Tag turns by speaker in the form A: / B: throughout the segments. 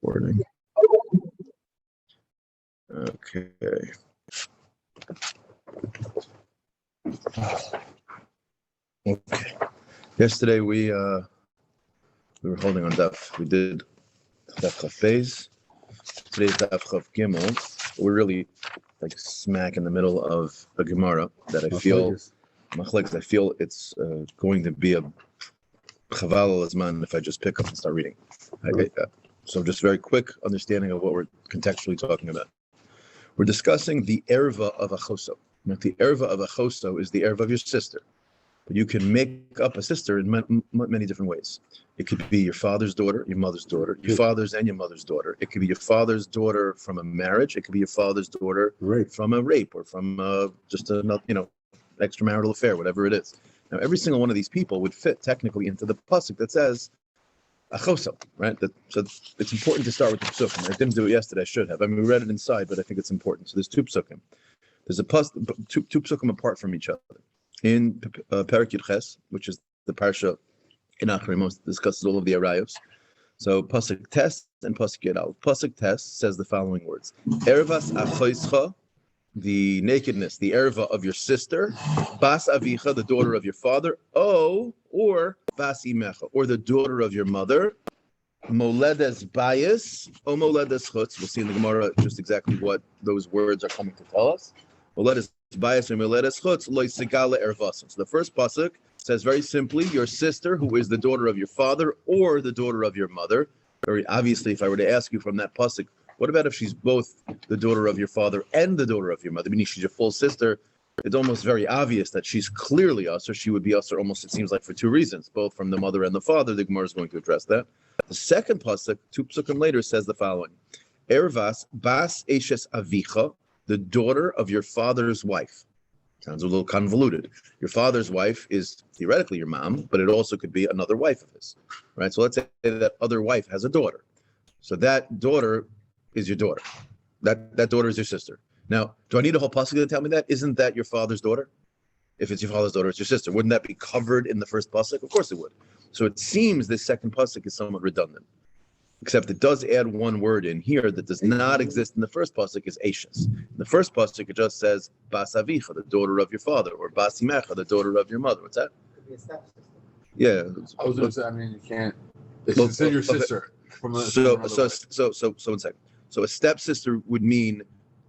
A: recording. Okay. Okay. Yesterday we were holding on Daf. We did Daf Chaf Beis. Today's Daf Chaf Gimel. We're really like smack in the middle of a Gemara that I feel it's going to be a chaval al-azman if I just pick up and start reading. So just very quick understanding of what we're contextually talking about. We're discussing the erva of a choso. The erva of a choso is the erva of your sister. But you can make up a sister in many different ways. It could be your father's daughter, your mother's daughter, your father's and your mother's daughter. It could be your father's daughter from a marriage. It could be your father's daughter from a rape or from just another, extramarital affair, whatever it is. Now, every single one of these people would fit technically into the pasuk that says achoso, right? So it's important to start with the psukim. I didn't do it yesterday. I should have. I mean, we read it inside, but I think it's important. So there's two psukim. There's two psukim apart from each other. In Perek Yud Ches, which is the parsha in Achrimos, discusses all of the arayos. So pasuk tes and pasuk yud aleph. Pasuk tes says the following words: Ervas achoischa, the nakedness, the erva of your sister, bas avicha, the daughter of your father, or bas imecha, or the daughter of your mother, moledes bayis, o moledes chutz. We'll see in the Gemara just exactly what those words are coming to tell us. Moledes bayis or moledes chutz loy segala ervasim. So the first pasuk says very simply, your sister, who is the daughter of your father, or the daughter of your mother. Very obviously, if I were to ask you from that pasuk, what about if she's both the daughter of your father and the daughter of your mother, meaning she's your full sister? It's almost very obvious that she's clearly us, or she would be us, or almost it seems like for two reasons, both from the mother and the father. The Gemara is going to address that. The second pasuk, two psukim later, says the following: Ervas bas eshes avicha, the daughter of your father's wife. Sounds a little convoluted. Your father's wife is theoretically your mom, but it also could be another wife of his, right? So let's say that other wife has a daughter. So that daughter is your daughter. That daughter is your sister. Now, do I need a whole pasuk to tell me that? Isn't that your father's daughter? If it's your father's daughter, it's your sister. Wouldn't that be covered in the first pasuk? Of course it would. So it seems this second pasuk is somewhat redundant, except it does add one word in here that does not exist in the first pasuk, is eshes. In the first pasuk, it just says bas avicha, the daughter of your father, or bas imecha, the daughter of your mother. What's that? Yeah.
B: I was going to say, you can't. It's considered your sister.
A: So 1 second. So a stepsister would mean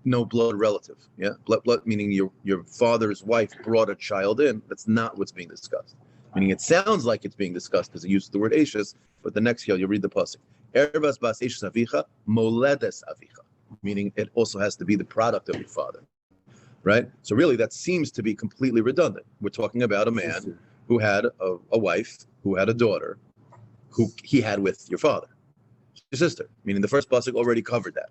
A: no blood relative. Yeah, blood meaning your father's wife brought a child in. That's not what's being discussed. Meaning it sounds like it's being discussed because it uses the word eshes, but the next here you'll read the pasuk. Ervas bas eshes avicha moledes avicha, meaning it also has to be the product of your father, right? So really that seems to be completely redundant. We're talking about a man who had a wife, who had a daughter, who he had with your father, your sister, meaning the first pasuk already covered that.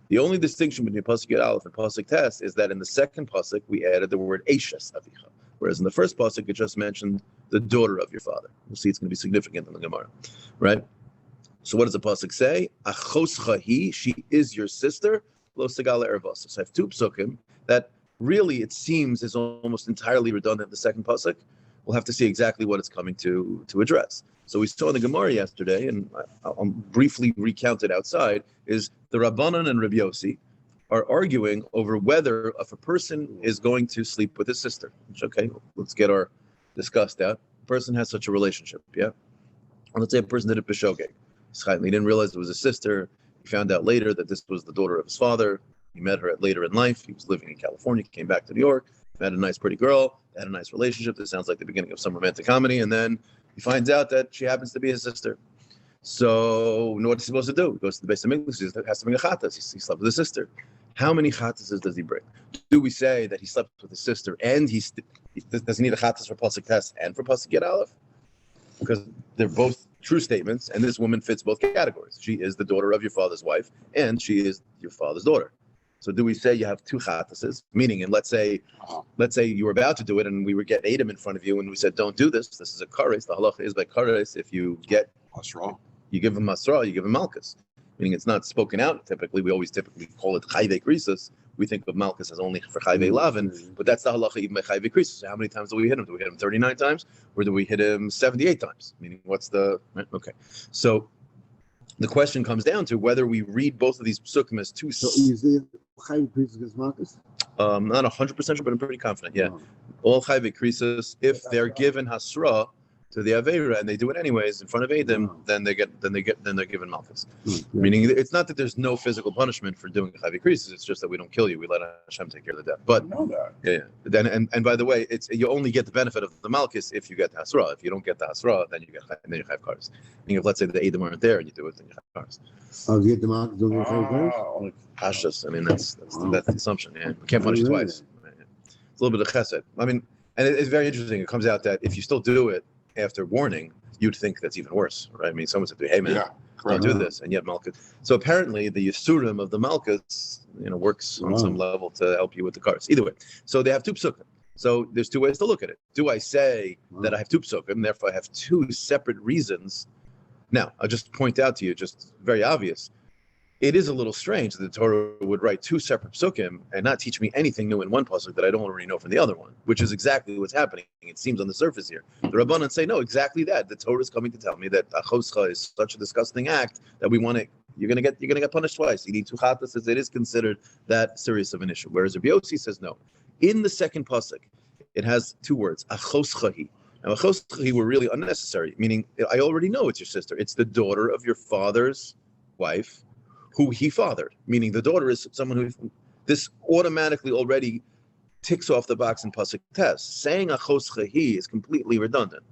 A: The only distinction between pasuk yud aleph and pasuk tes is that in the second pasuk we added the word eshes avicha, whereas in the first pasuk it just mentioned the daughter of your father. We'll see it's going to be significant in the Gemara, right? So what does the pasuk say? Achoscha hi, she is your sister. Lo segala ervasa. So I have two psukim that really it seems is almost entirely redundant in the second pasuk. We'll have to see exactly what it's coming to address. So we saw in the Gemara yesterday, and I'll briefly recount it outside, is the Rabbanan and Rabbi Yossi are arguing over whether if a person is going to sleep with his sister. Which, okay, let's get our discussed out. A person has such a relationship, yeah? And let's say a person did it b'shogeg. He didn't realize it was a sister. He found out later that this was the daughter of his father. He met her later in life. He was living in California, came back to New York, met a nice, pretty girl, had a nice relationship. This sounds like the beginning of some romantic comedy. And then he finds out that she happens to be his sister. So, what's he supposed to do? He goes to the base of English. He has to bring a chatas. He slept with his sister. How many chatases does he bring? Do we say that he slept with his sister and does he need a chatas for pasuk tes and for pasuk yud aleph? Because they're both true statements, and this woman fits both categories. She is the daughter of your father's wife, and she is your father's daughter. So do we say you have two chatases? Meaning, and let's say you were about to do it, and we would get Adam in front of you, and we said, don't do this. This is a kares. The halacha is by kares. If you get
B: masra,
A: you give him masra, you give him malchus. Meaning it's not spoken out typically. We always typically call it chayve krisus. We think of malchus as only for chayve lavin, but that's the halacha even by chayve krisus. So how many times do we hit him? Do we hit him 39 times? Or do we hit him 78 times? Meaning what's the... Okay. So the question comes down to whether we read both of these psukim as two.
C: So is there chayv krisis marcus?
A: Not 100% sure, but I'm pretty confident. Yeah, all chayv krisis if they're given hasra to the Aveira and they do it anyways in front of Eidim, then they're given malchus. Meaning it's not that there's no physical punishment for doing chayv krisis. It's just that we don't kill you. We let Hashem take care of the death. But then and by the way, it's you only get the benefit of the malchus if you get the hasra. If you don't get the hasra, then you have cars. Meaning if let's say the Eidim aren't there and you do it, then you have cars.
C: Oh, you get the malchus, don't get cars?
A: Hashas. I mean that's the assumption. Yeah, we can't punish twice. It's a little bit of chesed. I mean, and it's very interesting. It comes out that if you still do it after warning, you'd think that's even worse, right? I mean, someone said to you, hey man, don't do this, and yet malchus. So apparently the yisurim of the malchus, works on some level to help you with the cars. Either way, so they have two psukim. So there's two ways to look at it. Do I say that I have two psukim, therefore I have two separate reasons? Now, I'll just point out to you, just very obvious. It is a little strange that the Torah would write two separate psukim and not teach me anything new in one pasuk that I don't already know from the other one, which is exactly what's happening. It seems on the surface here. The Rabbanan say, no, exactly that. The Torah is coming to tell me that achoscha is such a disgusting act that you're gonna get punished twice. You need two chatas, as it is considered that serious of an issue. Whereas Rabbi Yossi says no. In the second pasuk, it has two words, achoschahi. Now, achoschahi were really unnecessary, meaning I already know it's your sister. It's the daughter of your father's wife, who he fathered, meaning the daughter is someone who this automatically already ticks off the box in pasuk test. Saying achos chahi is completely redundant.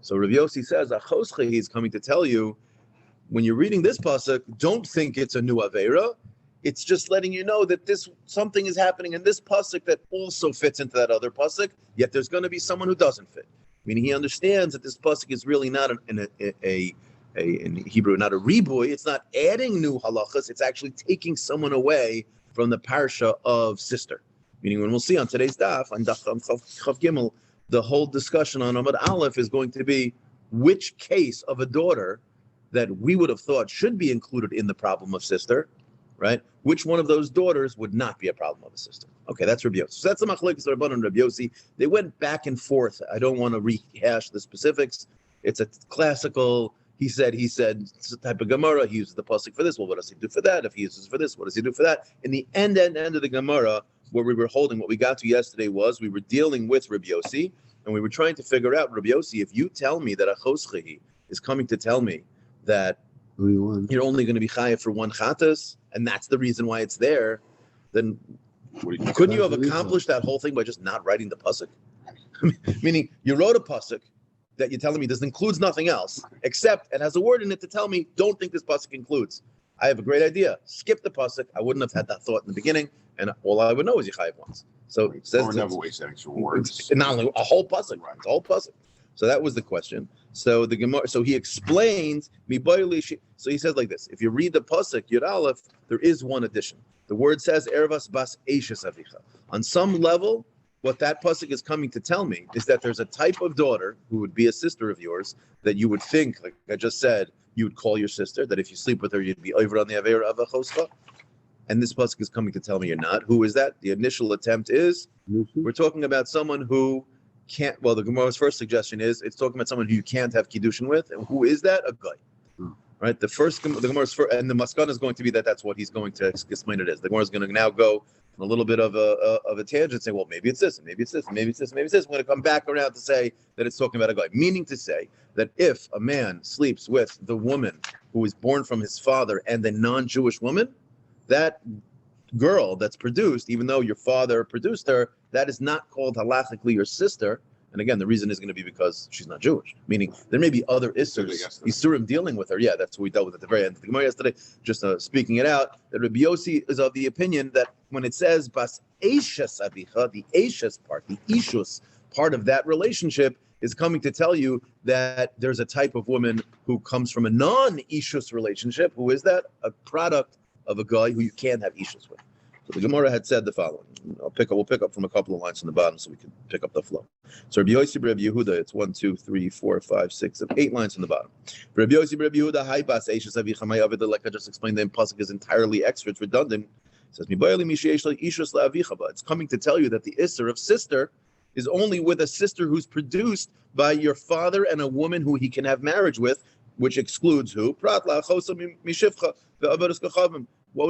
A: So Rav Yossi says achos chahi is coming to tell you when you're reading this pasuk, don't think it's a new avera. It's just letting you know that something is happening in this pasuk that also fits into that other pasuk. Yet there's going to be someone who doesn't fit. Meaning he understands that this pasuk is really not in Hebrew, not a riboy. It's not adding new halachas. It's actually taking someone away from the parsha of sister. Meaning, when we'll see on today's daf, on Daf Chav Gimel, the whole discussion on Amud Aleph is going to be which case of a daughter that we would have thought should be included in the problem of sister, right? Which one of those daughters would not be a problem of a sister? Okay, that's Rabbi Yossi. So that's the machlokes Rabbanan and Rabbi Yossi. They went back and forth. I don't want to rehash the specifics. It's a classical. He said, it's a type of Gemara. He uses the pasuk for this. Well, what does he do for that? If he uses for this, what does he do for that? In the end of the Gemara, where we were holding, what we got to yesterday was we were dealing with Rabbi Yossi, and we were trying to figure out, Rabbi Yossi, if you tell me that achos chahi is coming to tell me that you're only going to be chayav for one chatas, and that's the reason why it's there, then couldn't you have accomplished that whole thing by just not writing the pasuk? Meaning, you wrote a pasuk that you're telling me this includes nothing else, except it has a word in it to tell me, don't think this pasuk includes. I have a great idea. Skip the pasuk. I wouldn't have had that thought in the beginning, and all I would know is Yechayev once. So it says
B: or never waste extra words.
A: Not only a whole pasuk, right? It's a whole pasuk. So that was the question. So the Gemara. So he explains. So he says like this: if you read the pasuk Yud Aleph, there is one addition. The word says Ervas bas Eishes Avicha. On some level, what that pasuk is coming to tell me is that there's a type of daughter who would be a sister of yours that you would think, like I just said, you would call your sister, that if you sleep with her, you'd be over on the Aveira of a Choscha. And this pasuk is coming to tell me you're not. Who is that? The initial attempt is, we're talking about someone who can't, well, the Gemara's first suggestion is, it's talking about someone who you can't have Kiddushin with. And who is that? A guy. Right? The Gemara's first, and the Maskana is going to be that that's what he's going to explain it as. The Gemara is going to now go a little bit of a tangent, say, well, maybe it's this, and maybe it's this, and maybe it's this, and maybe it's this. We're going to come back around to say that it's talking about a guy, meaning to say that if a man sleeps with the woman who is born from his father and the non-Jewish woman, that girl that's produced, even though your father produced her, that is not called halachically your sister. And again, the reason is going to be because she's not Jewish. Meaning, there may be other Isurim dealing with her. Yeah, that's what we dealt with at the very end of the Gemara yesterday. Just speaking it out, that Rabbi Yossi is of the opinion that when it says Bas Eishes Avicha, the Eishes part, the Ishus part of that relationship is coming to tell you that there's a type of woman who comes from a non-Ishus relationship. Who is that? A product of a guy who you can't have Ishus with. So the Gemara had said the following. We'll pick up from a couple of lines on the bottom so we can pick up the flow. So Rabbi Yossi Rabbi Yehuda, it's 1, 2, 3, 4, 5, 6, 7, 8 lines from the bottom. Rabbi Yossi Rabbi Yehuda, Hai Bas Eishes Avicha Ma'avid, like I just explained, the pasuk is entirely extra, it's redundant. It says, it's coming to tell you that the Isser of sister is only with a sister who's produced by your father and a woman who he can have marriage with, which excludes who? What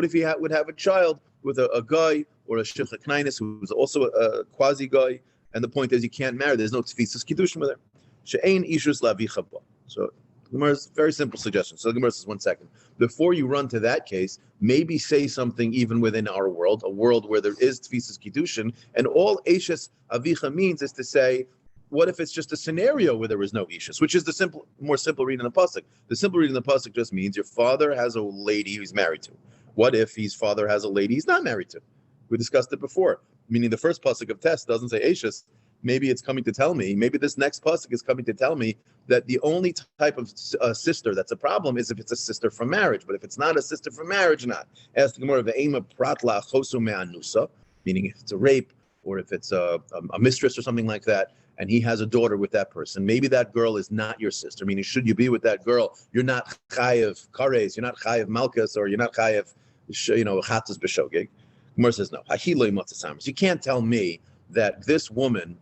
A: if he would have a child with a guy or a shivcha knainis who's also a quasi guy? And the point is, you can't marry. There's no tefisas kiddushin with her. She'ein ishus lavicha ba. So Gemara's very simple suggestion. So Gemara says, 1 second. Before you run to that case, maybe say something even within our world, a world where there is tefisas kiddushin, and all ishus avicha means is to say, what if it's just a scenario where there is no ishus, which is the more simple reading of the pasuk. The simple reading of the pasuk just means your father has a lady he's married to. What if his father has a lady he's not married to? We discussed it before. Meaning the first pasuk of test doesn't say ishus. Maybe it's coming to tell me, maybe this next pasuk is coming to tell me that the only type of sister that's a problem is if it's a sister from marriage. But if it's not a sister from marriage, not. Ask the Gemara, ve'ema pratla chosu me'anusa, meaning if it's a rape or if it's a mistress or something like that, and he has a daughter with that person, maybe that girl is not your sister. Meaning, should you be with that girl, you're not chayev kares, you're not chayev malchus, or you're not chayev, chatas b'shogeg. Gemara says no. You can't tell me that this woman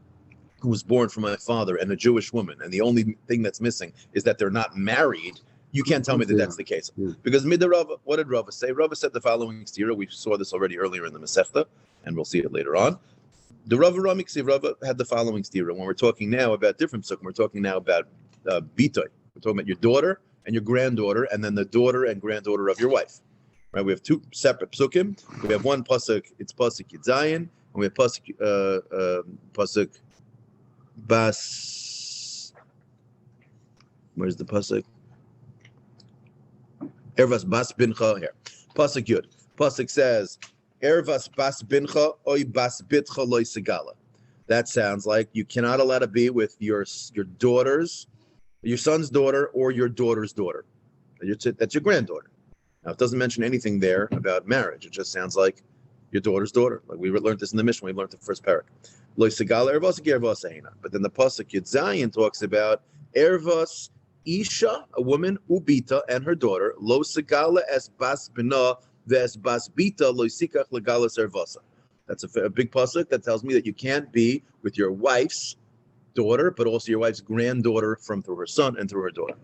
A: who was born from my father and a Jewish woman, and the only thing that's missing is that they're not married. You can't tell me that that's the case. Yeah. Because Rava, what did Rava say? Rava said the following stira. We saw this already earlier in the Masechta, and we'll see it later on. The Rava had the following stira. When we're talking now about different psukim, we're talking now about bitoy. We're talking about your daughter and your granddaughter, and then the daughter and granddaughter of your wife. Right? We have two separate psukim. We have one pasuk. It's pasuk Yitzayin, and we have pasuk Bas. Where's the pasuk? Ervas Bas Bincha here. Pasuk Yud. Pasuk says, Ervas Bas Bincha oy Bas Bitcha loy segala. That sounds like you cannot allow to be with your daughter's, your son's daughter or your daughter's daughter. That's your granddaughter. Now, it doesn't mention anything there about marriage. It just sounds like your daughter's daughter. Like we learned this in the Mishnah. We learned the first parak. Lo segala ervas ervas eina. But then the pasuk Yud Zayin talks about ervas isha, a woman, ubita, and her daughter. Lo segala es bas bina ves bas bita lo sikach legalas ervasa. That's a big pasuk that tells me that you can't be with your wife's daughter, but also your wife's granddaughter through her son and through her daughter.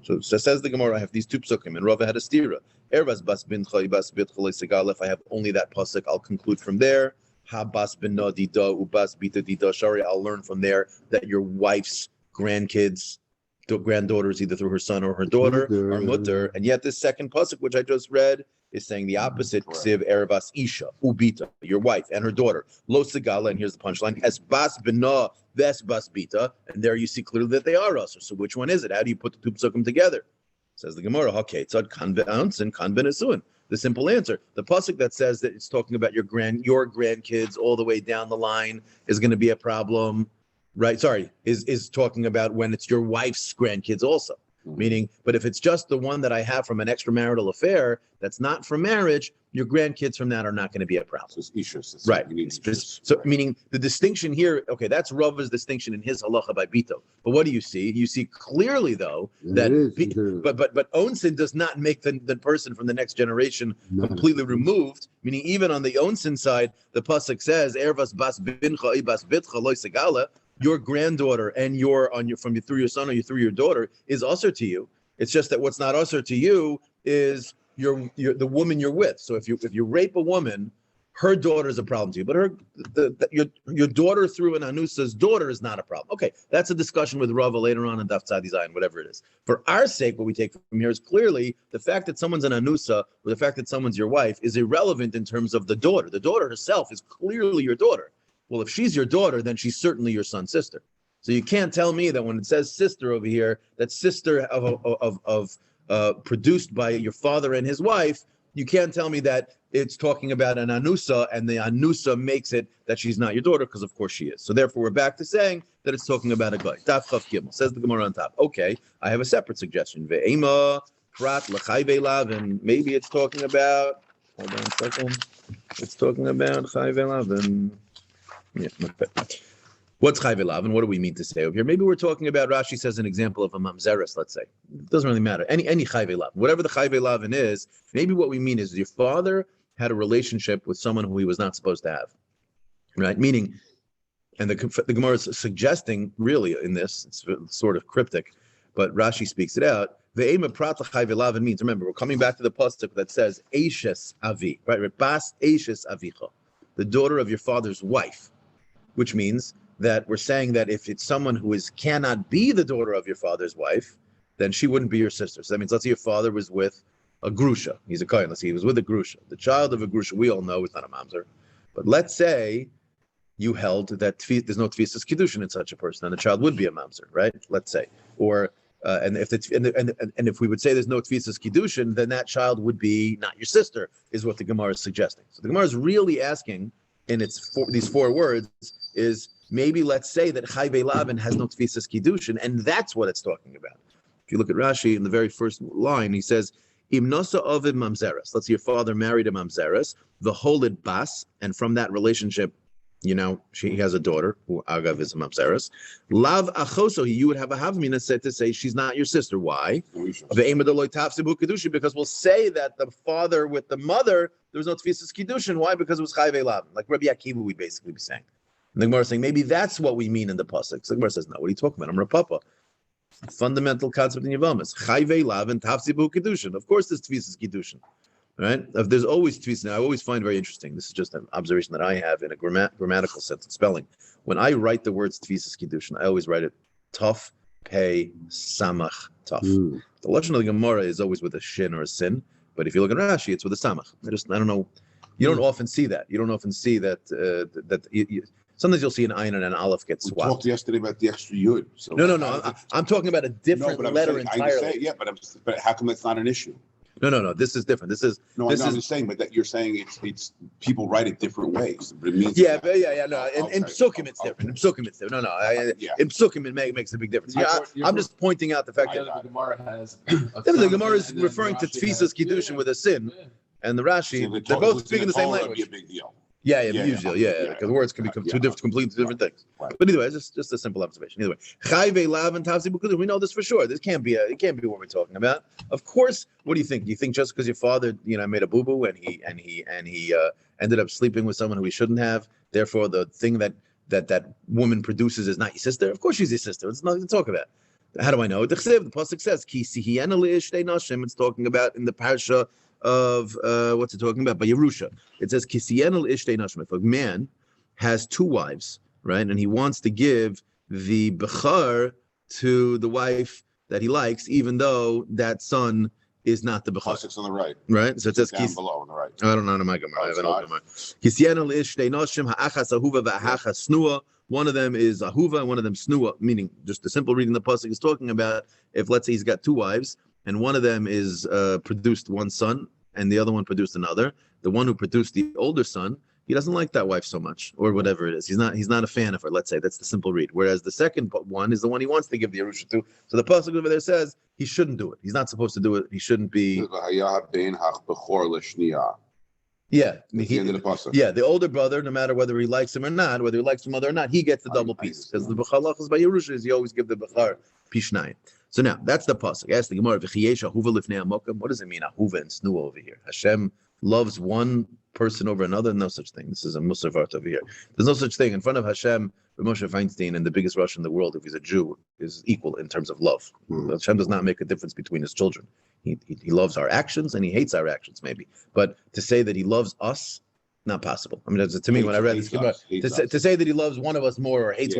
A: So says the Gemara, I have these two psukim, and Rava had a stira. Ervas bas bincha bas bitcha lo segala. If I have only that pasuk, I'll conclude from there. Ha bas bina dida ubas bita dida shari. I'll learn from there that your wife's grandkids, granddaughters, either through her son or her daughter, are mutter. And yet this second pasuk, which I just read, is saying the opposite. Ksiv ervas isha ubita, your wife and her daughter. Lo segala, and here's the punchline: as bas bina ves bas bita, and there you see clearly that they are usher. So which one is it? How do you put the two psukim together? Says the Gemara, okay, tzad kan be'antz and kan be'nesuin. The simple answer, the pasuk that says that it's talking about your grandkids all the way down the line is going to be a problem, right? Sorry, is talking about when it's your wife's grandkids also. Meaning, but if it's just the one that I have from an extramarital affair that's not from marriage, your grandkids from that are not going to be a problem. So it's ishus, right? So meaning the distinction here, okay, that's Rava's distinction in his halacha by bito. But what do you see? You see clearly though that, but onsin does not make the person from the next generation completely removed. Meaning even on the onsin side, the pasuk says ervas bas bincha ibas bitcha loy segala. Your granddaughter and through your son or through your daughter is usher to you. It's just that what's not usher to you is the woman you're with. So if you rape a woman, her daughter is a problem to you, but your daughter through an anusa's daughter is not a problem. Okay, that's a discussion with Rava later on in Daf Zayin, whatever it is. For our sake, what we take from here is clearly the fact that someone's an anusa or the fact that someone's your wife is irrelevant in terms of the daughter. The daughter herself is clearly your daughter. Well, if she's your daughter, then she's certainly your son's sister. So you can't tell me that when it says sister over here, that sister of produced by your father and his wife, you can't tell me that it's talking about an anusa and the anusa makes it that she's not your daughter, because of course she is. So therefore, we're back to saying that it's talking about a guy. Daf Chaf Gimel, says the Gemara on top. Okay, I have a separate suggestion. Ve'ema prat l'chai ve'lav, and maybe it's talking about. Hold on a second. It's talking about chai ve'lav and. Yeah, okay. What's chai ve'lav, and what do we mean to say over here? Maybe we're talking about, Rashi says an example of a mamzeres, let's say. It doesn't really matter. Any chai ve'lav. Whatever the chai ve'lav is, maybe what we mean is your father had a relationship with someone who he was not supposed to have. Right? Meaning, and the Gemara is suggesting, really, in this, it's sort of cryptic, but Rashi speaks it out, Ve'ema prat l'chai ve'lavan means, remember, we're coming back to the pasuk that says, Eishes avi, right? Bas Eishes avicha, the daughter of your father's wife, which means that we're saying that if it's someone who cannot be the daughter of your father's wife, then she wouldn't be your sister. So that means, let's say your father was with a grusha. He's a kohen. Let's say he was with a grusha. The child of a grusha, we all know, is not a mamzer. But let's say you held that there's no tfisas kiddushin in such a person, and the child would be a mamzer, right? Let's say, or and if we would say there's no tfisas kiddushin, then that child would be not your sister, is what the Gemara is suggesting. So the Gemara is really asking in these four words is maybe let's say that Chai Ve'Lavan has no tfisas kiddushin, and that's what it's talking about. If you look at Rashi in the very first line, he says, Im nosa ovid mamzeres. Let's say your father married a mamzeres, the holid bas, and from that relationship, he has a daughter who agav is a mamzeres. Lav achoso, you would have a havmina said to say she's not your sister. Why? Because we'll say that the father with the mother, there was no tfisas kiddushin. Why? Because it was Chai Ve'Lavan. Like Rabbi Akiva, we'd basically be saying. And the Gemara is saying maybe that's what we mean in the pasuk. So the Gemara says, no, what are you talking about? I'm Rapapa. Fundamental concept in Yevamos. Chai Ve'Lavan tafsibu kiddushin. Of course, there's tfisas kiddushin, right? There's always tfisas. Now, I always find very interesting. This is just an observation that I have in a grammatical sense of spelling. When I write the words tfisas kiddushin, I always write it taf pei samach taf. The lashon of the Gemara is always with a shin or a sin, but if you look at Rashi, it's with a samach. I don't know. You don't often see that. You don't often see that. Sometimes you'll see an ayin and an aleph get swapped.
D: We talked yesterday about the extra yud. So
A: no. I'm talking about a different letter entirely.
D: But how come that's not an issue?
A: No. This is different.
D: I'm just saying, but that you're saying it's people write it different ways. But it means
A: No. In psukim it's different. In psukim it's different. In psukim it makes a big difference. I'm just pointing out the fact that
B: the Gemara has.
A: The Gemara is referring to tfisas kiddushin with a sin, and the Rashi, they're both speaking the same language.
D: Be a big deal.
A: Usually, because words can become completely different things. Right. But either way, it's just a simple observation. Either way, Chai Ve'Lavan tafsi b'kiddushin. We know this for sure. This can't be what we're talking about. Of course. What do you think? Do you think just because your father, made a boo boo and he ended up sleeping with someone who he shouldn't have, therefore the thing that woman produces is not your sister? Of course, she's your sister. It's nothing to talk about. How do I know? The pasuk says Ki sihiyena li'ishtei nashim. It's talking about in the parsha of what's it talking about? By Yerusha. It says Kisienel Ishtei Nashim. If a man has two wives, right, and he wants to give the Bechar to the wife that he likes, even though that son is not the Bechar.
D: Pasuk's on the right.
A: Right? So it says
D: down below on the right.
A: I don't know my Gemara. I haven't opened my Kisienel Ishtei Nashim Ha'achas Ahuva Va'achas Snua. One of them is Ahuva and one of them Snua, meaning just the simple reading the pasuk is talking about if let's say he's got two wives, and one of them is produced one son, and the other one produced another. The one who produced the older son, he doesn't like that wife so much, or whatever it is. He's not a fan of her. Let's say that's the simple read. Whereas the second one is the one he wants to give the Yerusha to. So the pasuk over there says he shouldn't do it. He's not supposed to do it. He shouldn't be.
D: Yeah,
A: the end of the pasuk. Yeah, the older brother, no matter whether he likes him or not, whether he likes the mother or not, he gets the double piece because the b'chalachas by Yerusha is you always give the b'char pishnayim. So now that's the pasuk. Ask the Gemara, what does it mean, ahuva and snua over here? Hashem loves one person over another? No such thing. This is a musavart over here. There's no such thing. In front of Hashem, Moshe Feinstein and the biggest Russian in the world, if he's a Jew, is equal in terms of love. Hashem does not make a difference between his children. He loves our actions and he hates our actions, maybe. But to say that he loves us, not possible. I mean, to me, when I read this, to say that he loves one of us more or hates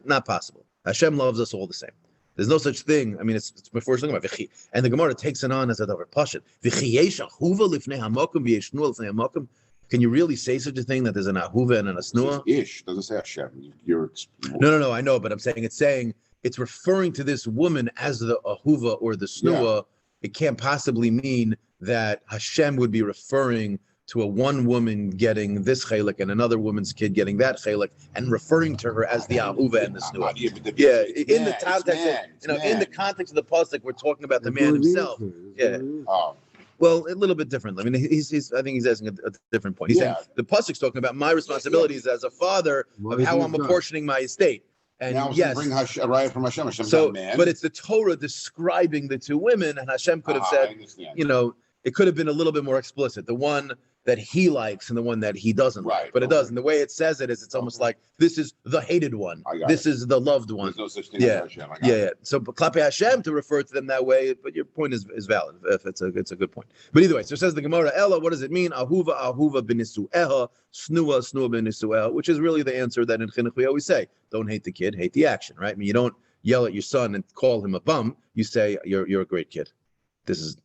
A: not possible. Hashem loves us all the same. There's no such thing. I mean, it's before we're talking about and the Gemara takes it on as a davar pashut. Can you really say such a thing that there's an ahuva and an asnua?
D: Ish doesn't say Hashem.
A: No. I know, but I'm saying it's referring to this woman as the ahuva or the snua. It can't possibly mean that Hashem would be referring to a one woman getting this chelik and another woman's kid getting that chelik and referring to her as the ahuva and the snua. In the context, in the context of the pasuk, we're talking about the man himself. Well, a little bit different. I mean, I think he's asking a different point. He's saying the pasuk's talking about my responsibilities as a father of how I'm apportioning my estate. And
D: now bring a riot from Hashem.
A: But it's the Torah describing the two women, and Hashem could have said, it could have been a little bit more explicit. The one that he likes and the one that he doesn't like. But it doesn't. The way it says it is, it's almost like this is the hated one. This is the loved one.
D: There's no such thing as Hashem.
A: Yeah. So Klape Hashem to refer to them that way, but your point is valid. If it's a good point. But either way, so it says the Gemara, Ella, what does it mean? Ahuva b'nisu'eha, snua b'nisu'eha, which is really the answer that in Chinuch we always say, don't hate the kid, hate the action, right? I mean, you don't yell at your son and call him a bum. You say, you're a great kid. This is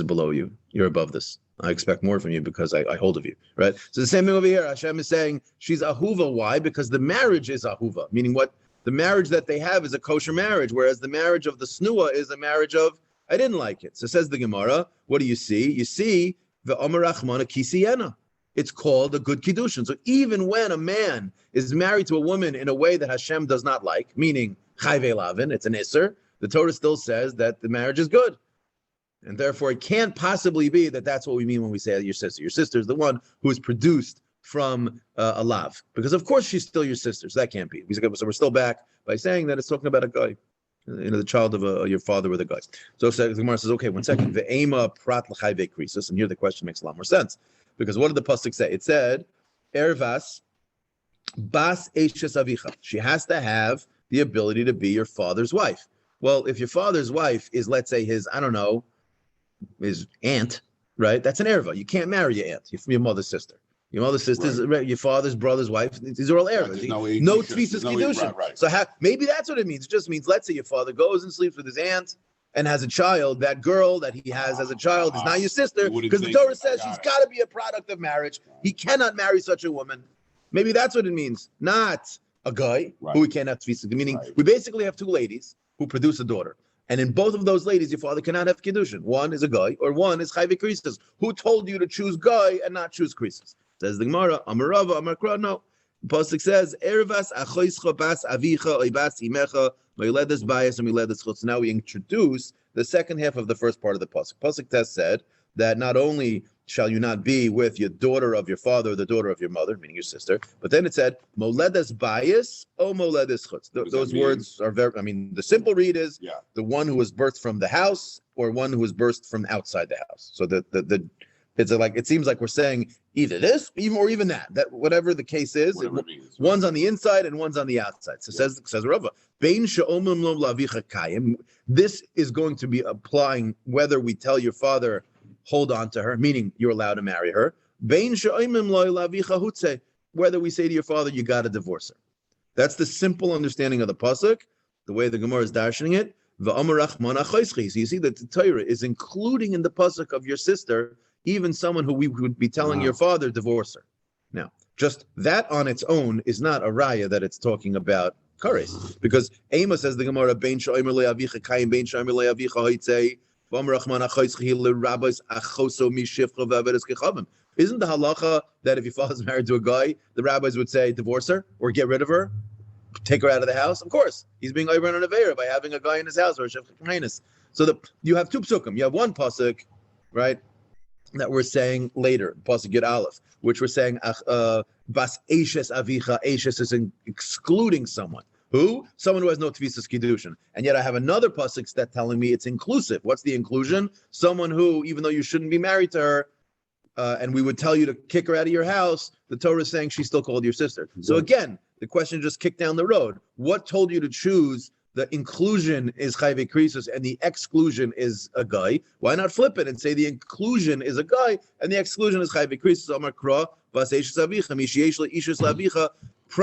A: below you. You're above this. I expect more from you because I hold of you, right? So the same thing over here. Hashem is saying she's ahuva. Why? Because the marriage is ahuva, meaning what? The marriage that they have is a kosher marriage, whereas the marriage of the snua is a marriage of, I didn't like it. So says the Gemara, what do you see? You see the Omer Rachmana Kisiyena. It's called a good kiddushin. So even when a man is married to a woman in a way that Hashem does not like, meaning chayve lavin, it's an isser, the Torah still says that the marriage is good. And therefore, it can't possibly be that that's what we mean when we say your sister. Your sister is the one who is produced from a lav. Because, of course, she's still your sister. So that can't be. So we're still back by saying that it's talking about a guy, the child of your father with a guy. So the Gemara says, okay, 1 second. Ve'ema prat l'chayve krisus. And here the question makes a lot more sense. Because what did the pasuk say? It said, ervas bas eishes avicha. She has to have the ability to be your father's wife. Well, if your father's wife is, let's say, his aunt, right? That's an erva. You can't marry your aunt. You're from your mother's sister. Your mother's sister's, your father's brother's wife. These are all ervas. No tvisas kiddushin. So maybe that's what it means. It just means, let's say your father goes and sleeps with his aunt and has a child. That girl that he has as a child is not your sister because the Torah says she's got to be a product of marriage. He cannot marry such a woman. Maybe that's what it means. Not a guy who we can't have tvisas. Meaning we basically have two ladies who produce a daughter. And in both of those ladies, your father cannot have kiddushin. One is a guy, or one is chayve krisis. Who told you to choose guy and not choose krisis? Says the Gemara, Amar Rava, Amar Kra, no. The pasuk says, Ervas achoischa bas avicha oibas imecha moiledes bayis and moiledes chutz. Now we introduce the second half of the first part of the pasuk. Pasuk test said that not only shall you not be with your daughter of your father or the daughter of your mother, meaning your sister, but then it said, moledes bayis o moledes chutz. Those words are very, the simple read is the one who was birthed from the house or one who was birthed from outside the house. So it's like, it seems like we're saying either this or even that whatever the case is, one's on the inside and one's on the outside. So says Rava, this is going to be applying whether we tell your father, hold on to her, meaning you're allowed to marry her. Whether we say to your father, you got to divorce her. That's the simple understanding of the pasuk, the way the Gemara is darshaning it. So you see that the Torah is including in the pasuk of your sister even someone who we would be telling your father, divorce her. Now, just that on its own is not a raya that it's talking about kares, because Amos says the Gemara, bein shomer le'avicha kayim, bein shomer le'avicha hoitzei. Isn't the halacha that if your father's married to a guy, the rabbis would say divorce her or get rid of her, take her out of the house? Of course, he's being over on an avera by having a guy in his house or a shef. So you have two psukim. You have one pasuk, right, that we're saying later, pasuk Yud Aleph, which we're saying bas eishes avicha. Eishes is excluding someone. Who? Someone who has no tvisas kiddushin. And yet I have another pasuk that telling me it's inclusive. What's the inclusion? Someone who, even though you shouldn't be married to her, and we would tell you to kick her out of your house, the Torah is saying she's still called your sister. So again, the question just kicked down the road. What told you to choose the inclusion is chayve krisus and the exclusion is a guy? Why not flip it and say the inclusion is a guy and the exclusion is chayve krisus? Amar kra bas eishes avicha misheyesh leishes lavicha. I'm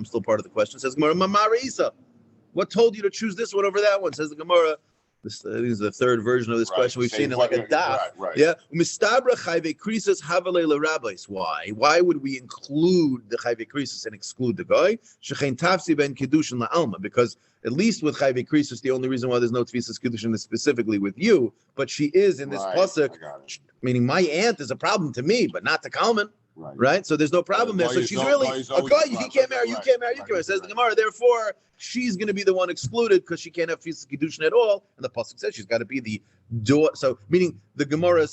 A: still part of the question. Says Gemara, Mamara Isa. What told you to choose this one over that one? Says the Gemara. This is the third version of this question we've seen in like a daf. Yeah. Mistabra chayve krisus havale l'rabbis. Why? Why would we include the chayve krisus and exclude the guy? Shechein tafsi ben kiddushin la'alma. Because at least with chayve krisus, the only reason why there's no tvisas kiddushin is specifically with you. But she is in this pasuk, meaning my aunt is a problem to me, but not to Kalman. Right, so there's no problem there. So she's really a guy. You can't marry. You can't marry. You can't marry. Says the Gemara. Therefore, she's going to be the one excluded because she can't have tvisas kiddushin at all. And the pasuk says she's got to be the door. So, meaning the Gemara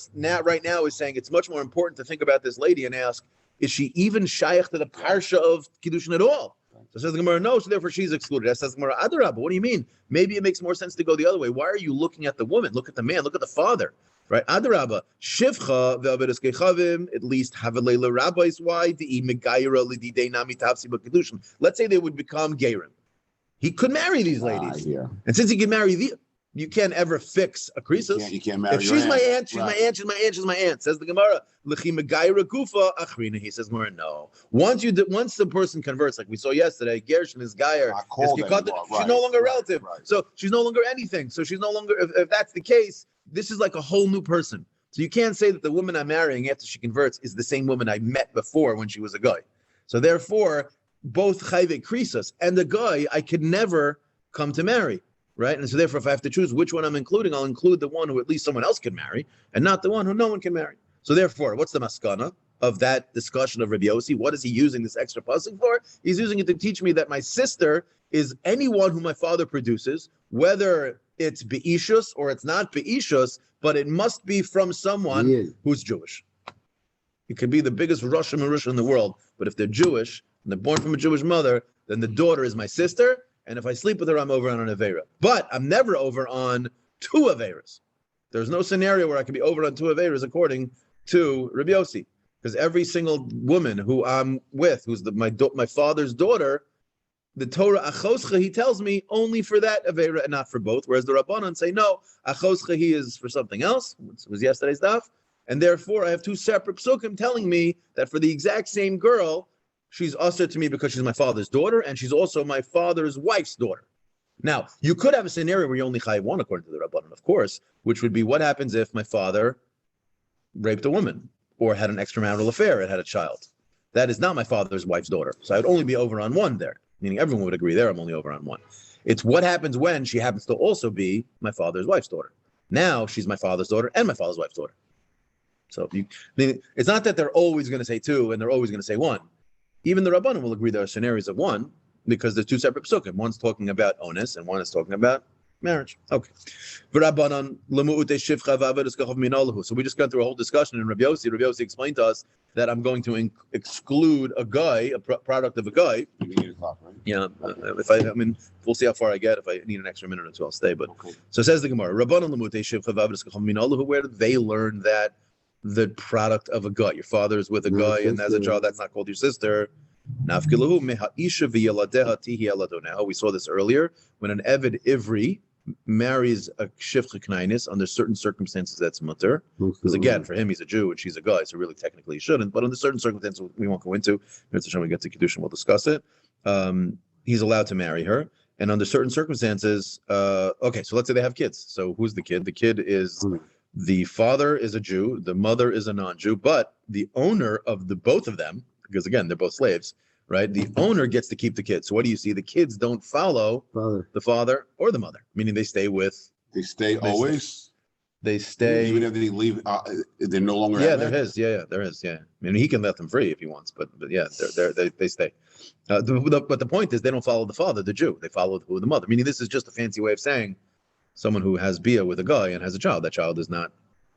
A: right now is saying it's much more important to think about this lady and ask, is she even shaykh to the parsha of kiddushin at all? So says the Gemara, no. So therefore, she's excluded. That says the Gemara, Adarabah. What do you mean? Maybe it makes more sense to go the other way. Why are you looking at the woman? Look at the man. Look at the father. right? Adarabba, shivcha ve'avedas kechavim, at least have a leila rabbis. Why? The megayra lididei nami tafsi b'kedushin. Let's say they would become gerim. He could marry these ladies, and since he can marry the, you can't ever fix a krisus.
D: You can't marry.
A: If she's my aunt, she's my aunt, she's my aunt, she's my aunt. Says the Gemara, l'chi megayra gufa achrina. He says, no. Once the person converts, like we saw yesterday, Gershon is Gayer, she's no longer a relative.
D: Right.
A: So she's no longer anything. So she's no longer. If that's the case, this is like a whole new person. So you can't say that the woman I'm marrying after she converts is the same woman I met before when she was a guy. So therefore, both chayve krisus and the guy I could never come to marry. Right, and so therefore, if I have to choose which one I'm including, I'll include the one who at least someone else can marry, and not the one who no one can marry. So therefore, what's the maskana of that discussion of Rabbi Yossi? What is he using this extra pasuk for? He's using it to teach me that my sister is anyone who my father produces, whether it's beishus or it's not beishus, but it must be from someone who's Jewish. It could be the biggest Rosh Marusha in the world, but if they're Jewish and they're born from a Jewish mother, then the daughter is my sister. And if I sleep with her, I'm over on an Aveira. But I'm never over on two Aveiras. There's no scenario where I can be over on two Aveiras according to Rabbi Yossi. Because every single woman who I'm with, who's my father's daughter, the Torah achoscha, he tells me only for that Aveira and not for both. Whereas the Rabbanan say, no, achoscha, he is for something else. It was yesterday's daf. And therefore, I have two separate psukim telling me that for the exact same girl, she's usher to me because she's my father's daughter, and she's also my father's wife's daughter. Now, you could have a scenario where you only chayiv one according to the Rabbanan, of course, which would be what happens if my father raped a woman or had an extramarital affair and had a child. That is not my father's wife's daughter. So I would only be over on one there, meaning everyone would agree there I'm only over on one. It's what happens when she happens to also be my father's wife's daughter. Now she's my father's daughter and my father's wife's daughter. So it's not that they're always going to say two and they're always going to say one. Even the Rabbanim will agree there are scenarios of one because there's two separate psukim. One's talking about onus and one is talking about marriage. Okay. So we just got through a whole discussion in Rabbi Yossi. Rabbi Yossi explained to us that I'm going to exclude a guy, a product of a guy. Yeah. We'll see how far I get. If I need an extra minute or two, I'll stay. But so says the Gemara. Where did they learn that the product of a guy? Your father is with a guy, and as a child, that's not called your sister. Now, we saw this earlier. When an Eved Ivri marries a Shifcha Knainis, under certain circumstances, that's mutter. Because again, for him, he's a Jew and she's a guy, so really technically he shouldn't. But under certain circumstances, we won't go into. When we get to Kedushin, we'll discuss it. He's allowed to marry her. And under certain circumstances, so let's say they have kids. So who's the kid? The kid is... The father is a Jew, the mother is a non-Jew, but the owner of both of them, because again, they're both slaves, right? The owner gets to keep the kids. So what do you see? The kids don't follow the father or the mother, meaning they stay always. They stay.
D: Even if they leave, they're no longer.
A: Yeah, they're his. Yeah, they're his. Yeah, I mean, he can let them free if he wants, but yeah, they stay. But the point is, they don't follow the father, the Jew. They follow the mother. Meaning, this is just a fancy way of saying someone who has bia with a guy and has a child. That child is not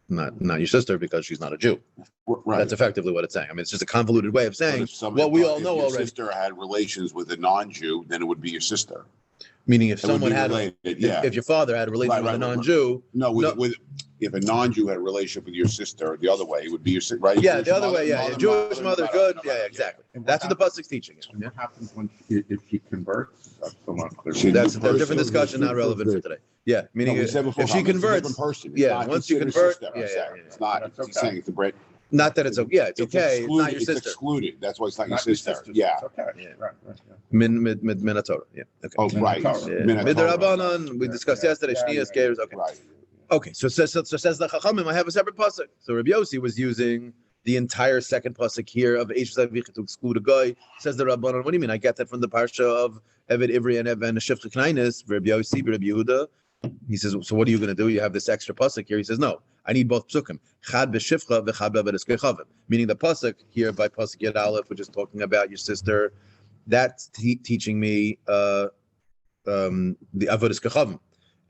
A: your sister because she's not a Jew. Right. That's effectively what it's saying. I mean, it's just a convoluted way of saying what we all know already. If your sister
D: had relations with a non-Jew, then it would be your sister.
A: Meaning, if someone had, if your father had a relationship with a non-Jew,
D: if a non-Jew had a relationship with your sister, the other way it would be your sister, right?
A: Yeah, the other way, yeah. Jewish mother, good, yeah, exactly. That's what the pasuk's teaching.
B: What happens if she converts?
A: That's a different discussion, not relevant for today. Yeah, meaning if she converts, once you convert,
D: it's not. He's saying it's a bread.
A: Not that it's okay. Yeah, it's okay. It's not your sister.
D: It's excluded. That's why it's not your sister. Yeah.
B: Okay. Right.
A: Minatorah. Yeah. Okay.
D: Oh, right.
A: Midarabanan. We discussed yesterday. Shniyas Gears. Okay.
D: Right.
A: Okay. So says the Chachamim. I have a separate pasuk. So Rabbi Yossi was using the entire second pasuk here of Eish Zavicha to exclude a guy. Says the Rabbanan. What do you mean? I get that from the parsha of Eved Ivri and Evan Shifcha Knainis. Rabbi Yossi, Rabbi Yehuda. He says, so what are you going to do? You have this extra pasuk here. He says, no, I need both psukim. Chad b'shifcha v'chad b'avedas kechavim. Meaning the pasuk here by pasuk Yed Aleph, which is talking about your sister, that's teaching me the avodas kechavim.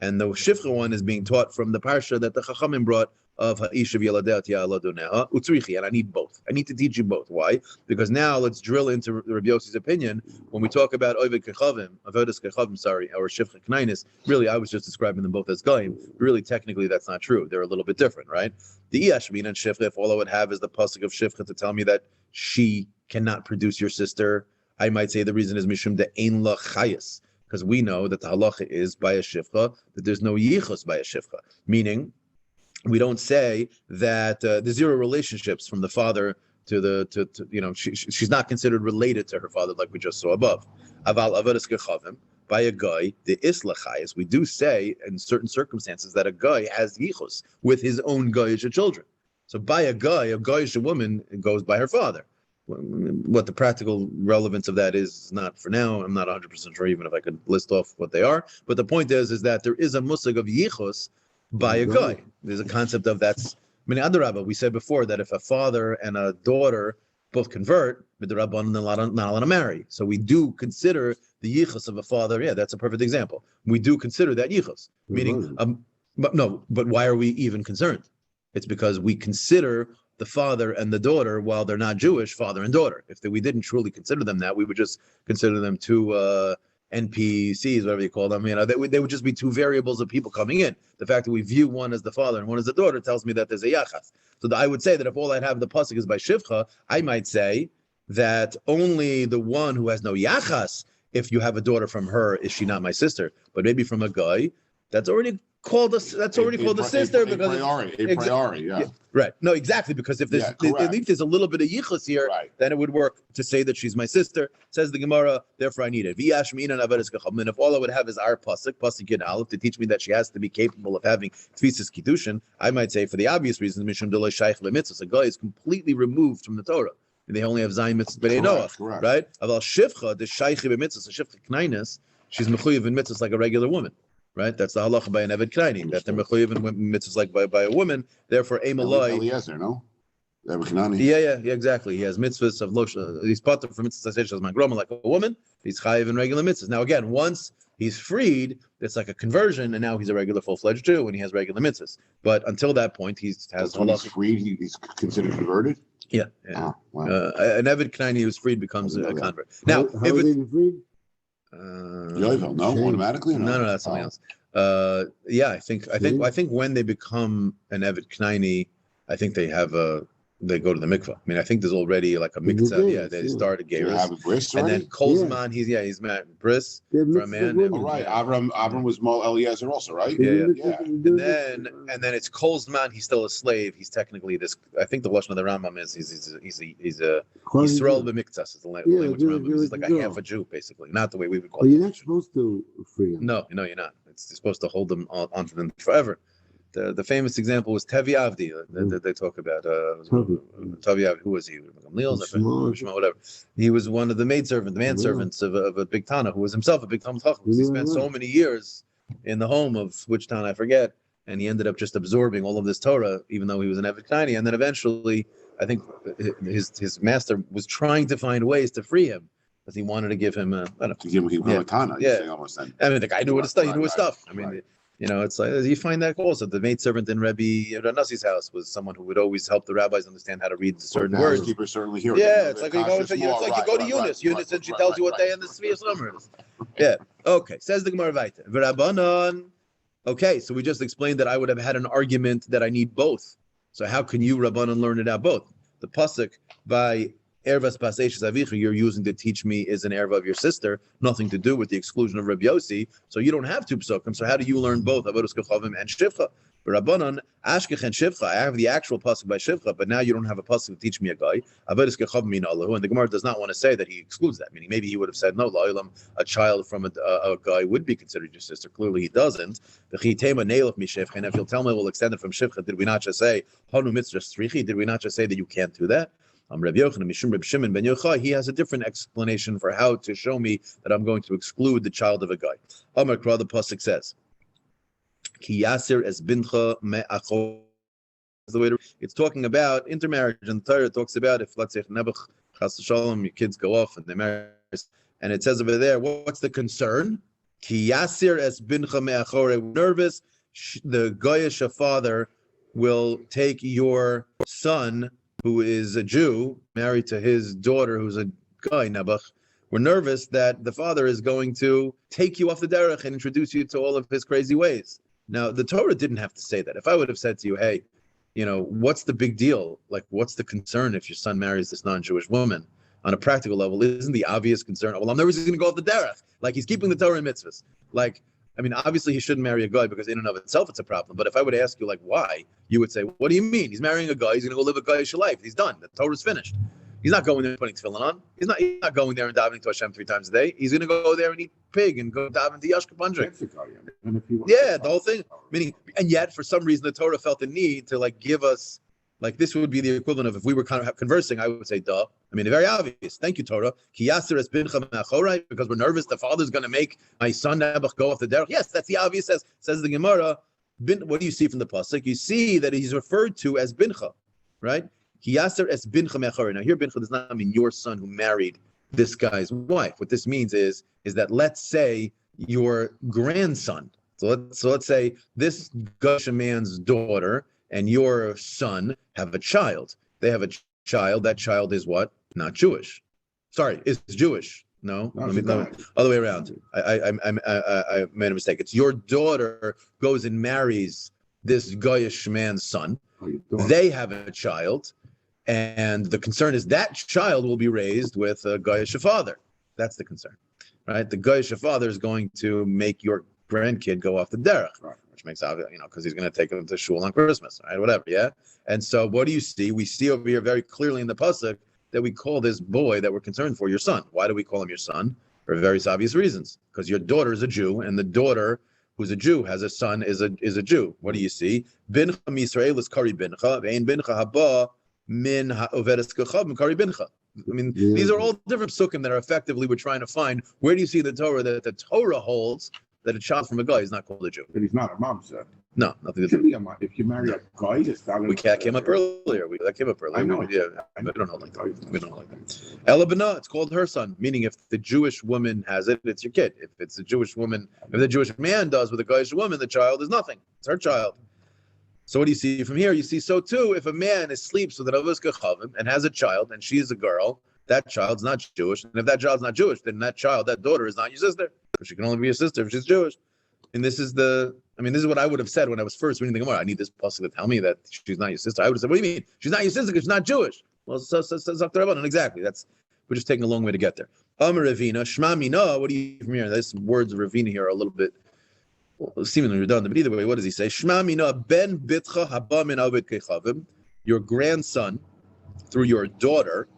A: And the shifcha one is being taught from the parsha that the chachamim brought of ha'ishav yaladet yaladoneha utzrichi, and I need both. I need to teach you both. Why? Because now let's drill into Rabbi Yossi's opinion when we talk about oived kechavim, avodas kechavim, or shivcha knainis. Really, I was just describing them both as goyim. Really, technically, that's not true. They're a little bit different, right? The iyashmin and shivcha, if all I would have is the pasuk of shivcha to tell me that she cannot produce your sister, I might say the reason is mishum de ein la chayas, because we know that the halacha is by a shivcha that there's no yichus by a shivcha, meaning we don't say that there's zero relationships from the father to she's not considered related to her father like we just saw above. Aval avodas kechavim, by a guy, the islachayis, we do say in certain circumstances that a guy has yichus with his own goyish children. So by a goyish woman goes by her father. What the practical relevance of that is not for now. I'm not 100% sure, even if I could list off what they are. But the point is that there is a musag of yichus by a guy. There's a concept of that's. I mean, Adarabba, we said before that if a father and a daughter both convert, but the Rabban not allowed to marry. So we do consider the yichus of a father. Yeah, that's a perfect example. We do consider that yichus, meaning, but why are we even concerned? It's because we consider the father and the daughter, while they're not Jewish, father and daughter. If we didn't truly consider them that, we would just consider them two NPCs, whatever you call them. They would just be two variables of people coming in. The fact that we view one as the father and one as the daughter tells me that there's a yachas. So I would say that if all I'd have the pasuk is by shivcha, I might say that only the one who has no yachas, if you have a daughter from her, is she not my sister? But maybe from a guy, that's already called us. That's already called a sister because
D: a priori, yeah.
A: Right. No, exactly. Because if there's at least there's a little bit of yichus here, then it would work to say that she's my sister. Says the Gemara. Therefore, I need it. And if all I would have is our pasuk Yud Aleph, to teach me that she has to be capable of having tfisis kiddushin, I might say for the obvious reasons, mishum delay shaykh lemitzvos. A guy is completely removed from the Torah. They only have zayin mitzvahs b'nei Noach, right? Aval shivcha the shaykh b'mitzvahs, shivcha knainis, she's mechuyev in mitzvahs like a regular woman. Right, that's the halacha by an eved knani, that they're mechuyev in mitzvahs like by a woman. Therefore, Emaloi.
D: Eliezer, no? Eved knani.
A: Yeah, exactly. He has mitzvahs of losha. He's potter for mitzvahs as my grandma like a woman. He's chayiv in regular mitzvahs. Now again, once he's freed, it's like a conversion, and now he's a regular full-fledged Jew, and he has regular mitzvahs. But until that point, he has
D: halacha. When he's freed, he's considered converted.
A: Yeah.
D: Oh, wow.
A: An eved knani who's freed becomes a convert. Now,
C: how is he freed?
D: No, automatically.
A: No, that's something else. I think when they become an eved knani, I think they go to the mikvah. I mean, I think there's already like a mikvah. Yeah, they start a gerus, and then Kolzman, he's married bris for a man.
D: Right, Abram was Mo Eliezer also, right?
A: Yeah. And then it's Kolzman. He's still a slave. He's technically this. I think the lashon of the Rambam is he's a Yisrael b'miktzas is the language of Rambam. He's like a half a Jew, basically, not the way we would call it.
C: You're not supposed to free him.
A: No, you're not. You're supposed to hold them onto them forever. The famous example was Tevi Avdi that they talk about. Tevi Avdi, who was he? Whatever. He was one of the manservants of a big Tana, who was himself a big Talmud Chacham. He spent so many years in the home of which Tana I forget, and he ended up just absorbing all of this Torah, even though he was an Eved Knani. And then eventually, I think his master was trying to find ways to free him, because he wanted to give him a
D: Tana.
A: Yeah, almost. I mean, the guy knew his stuff. He knew his stuff. I mean. It's like you find that also. The maidservant in Rebbe Nasi's house was someone who would always help the rabbis understand how to read certain words.
D: Housekeeper certainly here.
A: Yeah, it's like you go to Eunice. Eunice, and she tells you what day in the Svias Summer is. Yeah. Okay. Says the Gemara Vayta. V'Rabbanan. Okay, so we just explained that I would have had an argument that I need both. So how can you Rabbanan learn it out both? The pasuk by Ervas Paseshes Avicha you're using to teach me is an erva of your sister, nothing to do with the exclusion of Rabbi Yossi. So you don't have two psukim. So how do you learn both Avodas Kechavim and Shivcha? Rabbanan Ashkech and Shivcha. I have the actual pasuk by Shivcha, but now you don't have a pasuk to teach me a guy. Avodas Kechavim min Allahu, and the Gemara does not want to say that he excludes that. Meaning maybe he would have said no, La'ilam, a child from a guy would be considered your sister. Clearly he doesn't. If you'll tell me we'll extend it from Shivcha, did we not just say Hanu Mitzvah Strichi? Did we not just say that you can't do that? Rabbi Yochanan, Mishum Reb Shimon ben Yochai, he has a different explanation for how to show me that I'm going to exclude the child of a guy. Amar Kra, the pasuk says, Ki Yasir es bincha me'achor. The way it's talking about intermarriage, and the Torah talks about if, let's say, Nebuch Chas Shalom, your kids go off and they marry, and it says over there, what's the concern? Ki Yasir es bincha me'achor. Nervous, the Goyish father will take your son, who is a Jew, married to his daughter, who's a guy, Nebuch. We're nervous that the father is going to take you off the derech and introduce you to all of his crazy ways. Now, the Torah didn't have to say that. If I would have said to you, hey, what's the big deal? Like, what's the concern if your son marries this non-Jewish woman? On a practical level, isn't the obvious concern, well, I'm never going to go off the derech. Like, he's keeping the Torah and mitzvahs. Like, I mean, obviously he shouldn't marry a guy because in and of itself it's a problem. But if I would ask you, like, why, you would say, what do you mean? He's marrying a guy. He's going to go live a guy's life. He's done. The Torah's finished. He's not going there and putting tefillin on. He's not going there and davening to Hashem 3 times a day. He's going to go there and eat pig and go daven to Yashka Pandrik. Yeah, the whole thing. Meaning, and yet, for some reason, the Torah felt the need to, like, give us, like, this would be the equivalent of if we were kind of conversing, I would say, duh. I mean, very obvious. Thank you, Torah. Because we're nervous the father's going to make my son Nebuch go off the derech. Yes, that's the obvious, says the Gemara. What do you see from the pasuk? You see that he's referred to as bincha, right? Kiyaser es bincha me'achorei. Now here, bincha does not mean your son who married this guy's wife. What this means is that, let's say, your grandson. So let's say this Gusha man's daughter and your son have a child. They have a child. That child is what? Not Jewish. Sorry, is Jewish. No, other way around. I made a mistake. It's your daughter goes and marries this Goyish man's son. They have a child, and the concern is that child will be raised with a Goyish father. That's the concern, right? The Goyish father is going to make your grandkid go off the derech, which makes obvious, because he's going to take him to shul on Christmas, right? Whatever, yeah. And so, what do you see? We see over here very clearly in the pasuk that we call this boy that we're concerned for your son. Why do we call him your son? For various obvious reasons. Because your daughter is a Jew, and the daughter who's a Jew has a son is a Jew. What do you see? Bincha Misrael is kari bincha, ve'ein bincha haba min ha'ovedes kechav kari bincha. I mean, these are all different psukim that are effectively we're trying to find. Where do you see the Torah that the Torah holds that a child from a guy is not called a Jew?
D: But he's not a mamzer.
A: No, nothing to do.
D: If you marry a guy,
A: that came up earlier. That came up earlier.
D: I know.
A: We don't hold like that. We don't hold like that. Ela B'na, it's called her son. Meaning, if the Jewish woman has it, it's your kid. If it's a Jewish woman, if the Jewish man does with a Goyish woman, the child is nothing. It's her child. So what do you see from here? You see, so too, if a man sleeps with an Avos Kechavim and has a child, and she is a girl, that child's not Jewish. And if that child's not Jewish, then that daughter is not your sister. Because she can only be your sister if she's Jewish. And this is what I would have said when I was first reading the Gemara. I need this pasuk to tell me that she's not your sister. I would have said, what do you mean? She's not your sister because she's not Jewish. Well, so exactly. We're just taking a long way to get there. Amar Ravina, Shma Mina, what do you from here? This words of Ravina here are a little bit seemingly redundant, but either way, what does he say? Shma Mina ben bitcha haba min aved kechavim, your grandson through your daughter,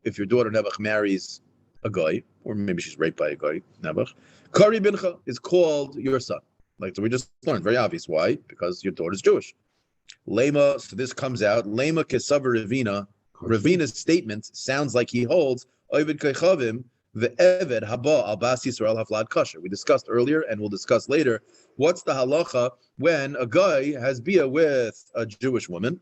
A: if your daughter Nebuch marries a guy, or maybe she's raped by a guy, Nebuch, Kari bincha is called your son. Like, so we just learned, very obvious. Why? Because your daughter's Jewish. Lema, so this comes out, Lema kesavar Ravina. Ravina's statement sounds like he holds, Ovid kechavim, the Eved haba al bas Yisrael haflad kasher. We discussed earlier, and we'll discuss later, what's the halacha when a guy has bia with a Jewish woman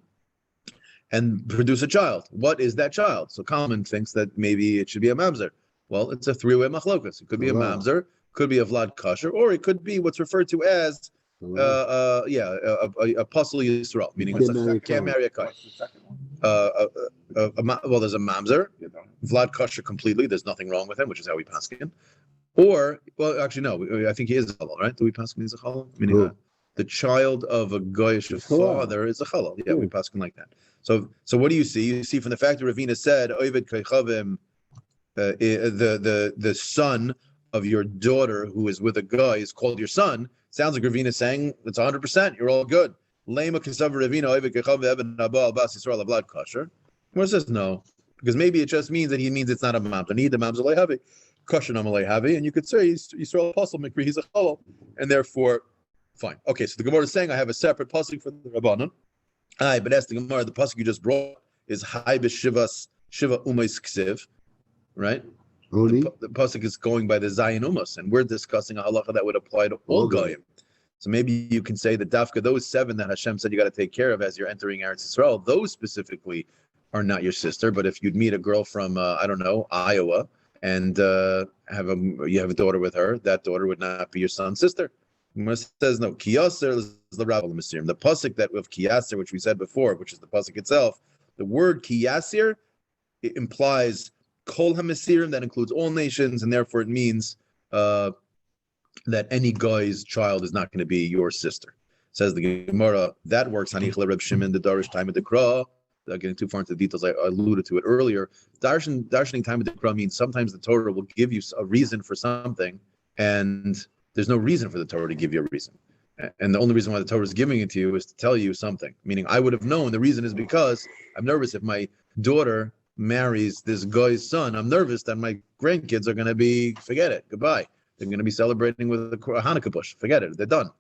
A: and produce a child? What is that child? So Kalman thinks that maybe it should be a mamzer. Well, it's a three-way machlokas. It could be a mamzer, could be a vlad kasher, or it could be what's referred to as a apostle Yisrael, meaning can't marry a kohen. Well, there's a mamzer, vlad kasher completely. There's nothing wrong with him, which is how we paskin. Or, well, actually, no. I think he is a chalal, right? Do we paskin he's a chalal? Meaning the child of a goyish father is a chalal. Yeah, we paskin like that. So what do you see? You see from the fact that Ravina said, Oived Kechavim, the son of your daughter who is with a guy is called your son. Sounds like Ravina saying it's 100%. You're all good. Lema Kesav Ravina Oived Kechavim Eben Naba Al Bas Yisrael Avlad Kasher. Where says no? Because maybe it just means that he means it's not a mamzer. Need the mamzer lehavi, kasher nam lehavi, and you could say Yisrael apostle mikri he's a chalal, and therefore fine. Okay, so the Gemara is saying I have a separate pasuk for the Rabbanon. Aye, but that's the Gemara. The pasuk you just brought is Hai b'shivas shiva umas ksiv, right? The pasuk is going by the Zayin umas, and we're discussing a halacha that would apply to all goyim. So maybe you can say that dafka, those 7 that Hashem said you got to take care of as you're entering Eretz Yisrael, those specifically are not your sister. But if you'd meet a girl from Iowa, and you have a daughter with her, that daughter would not be your son's sister. Gemara says no. Kiyaser is the Rabbi Masirim. The pasuk that with Kiyaser, which we said before, which is the pasuk itself, the word Kiyaser it implies Kol HaMasirim, that includes all nations, and therefore it means that any guy's child is not going to be your sister. Says the Gemara, that works. Hanich Reb Shimon the Darish time of the Kra. Getting too far into the details, I alluded to it earlier. Darshaning time of the Kra means sometimes the Torah will give you a reason for something, and there's no reason for the Torah to give you a reason. And the only reason why the Torah is giving it to you is to tell you something. Meaning, I would have known the reason is because I'm nervous if my daughter marries this guy's son. I'm nervous that my grandkids are going to be, forget it, goodbye. They're going to be celebrating with a Hanukkah bush. Forget it, they're done.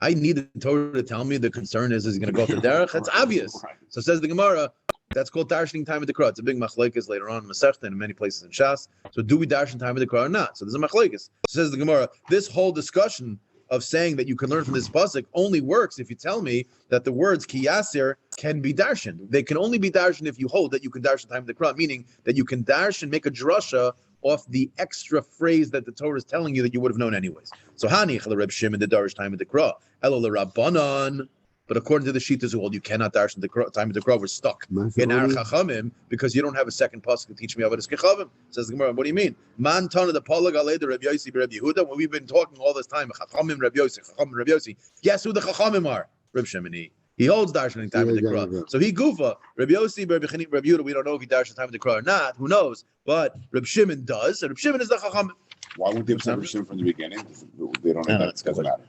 A: I need the Torah to tell me the concern is he going to go to derech? That's obvious. So says the Gemara, that's called darshaning time of the Kra. It's a big machlekes later on in Masechta and in many places in Shas. So do we darshan time of the Kra or not? So there's a machlekes. So says the Gemara, this whole discussion of saying that you can learn from this pasuk only works if you tell me that the words kiyasir can be darshan. They can only be darshan if you hold that you can darshan time of the Kra, meaning that you can darshan, make a drasha off the extra phrase that the Torah is telling you that you would have known anyways. So Hanich Reb Shimon the Darish time of the Kra, Elo Rabbanan. But according to the Shittas who hold you cannot darshan the time of the Kra, we're stuck in our Chachamim because you don't have a second pasuk to teach me about his Kechavim. Says the Gemara, what do you mean? Man Tana the Palag Alei the Reb Yosi Reb Yehuda. When we've been talking all this time, Chachamim Reb Yosi, Chachamim Reb Yosi. Guess who the Chachamim are? Reb Shimon. He holds darshaning time of the Kra. So he gufa. Reb Yosi, Reb Yehuda, we don't know if he darshan time of the Kra or not. Who knows? But Reb Shimon does. And Reb Shimon is the Chacham.
D: Why wouldn't they have Reb Shimon from the beginning? They don't know. That doesn't matter.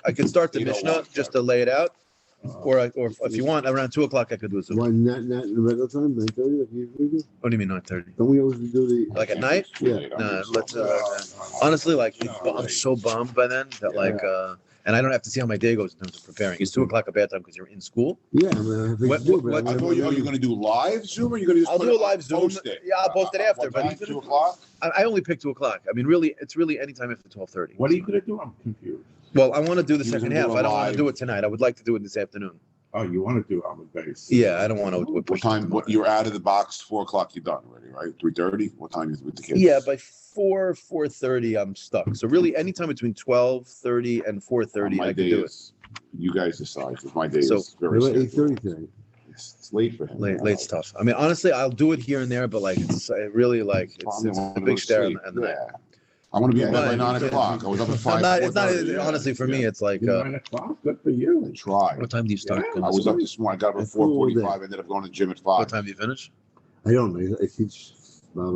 A: I could start the Mishnah just to lay it out. Or if you want, around 2 o'clock I could do a Zoom.
C: Why not in the regular time, 9:30?
A: What do you mean 9:30?
C: Don't we always do the
A: Like at night?
C: Yeah.
A: No, let's honestly, like I'm so bummed by then that and I don't have to see how my day goes in terms of preparing. Is 2 o'clock a bad time because you're in school?
C: Yeah, I mean,
D: I thought are you going to do live Zoom or are you going to just
A: I'll do a live Zoom.
D: Post it?
A: Yeah, I'll post it after. But
D: 2 o'clock?
A: I only pick 2 o'clock. I mean, really, it's really anytime after 12:30.
B: What are you going to do? I'm confused.
A: Well, I want to do the
D: You're
A: second
D: gonna
A: half.
D: do a
A: I don't want
D: live-
A: to do it tonight. I would like to do it this afternoon.
B: Oh, you want to do on the base?
A: Yeah, I don't want to
D: What
A: push
D: time? You're out of the box 4 o'clock. You're done already, right? 3:30. What time is it with the kids?
A: Yeah, by 4:30, I'm stuck. So really, anytime between 12:30 and 4:30,
D: My
A: I could
D: day
A: do it.
D: is. You guys decide. 'Cause my day
A: So-
D: is very.
C: What about
D: scheduled.
C: 8:30 today?
D: It's late for him.
A: Late's tough. I mean, honestly, I'll do it here and there, but like it's really like it's a big stare in the night.
D: Yeah. I want to be in bed by
A: Right.
D: 9 o'clock. I was up at 5.
A: It's not honestly for me. It's like
B: 9 o'clock. Good for you.
D: I tried.
A: what time do you start?
B: Yeah,
D: I was up this morning. I got up at
C: That's cool
D: 4:45. Ended up going to the gym at 5.
A: What time do you finish?
C: I don't know. I teach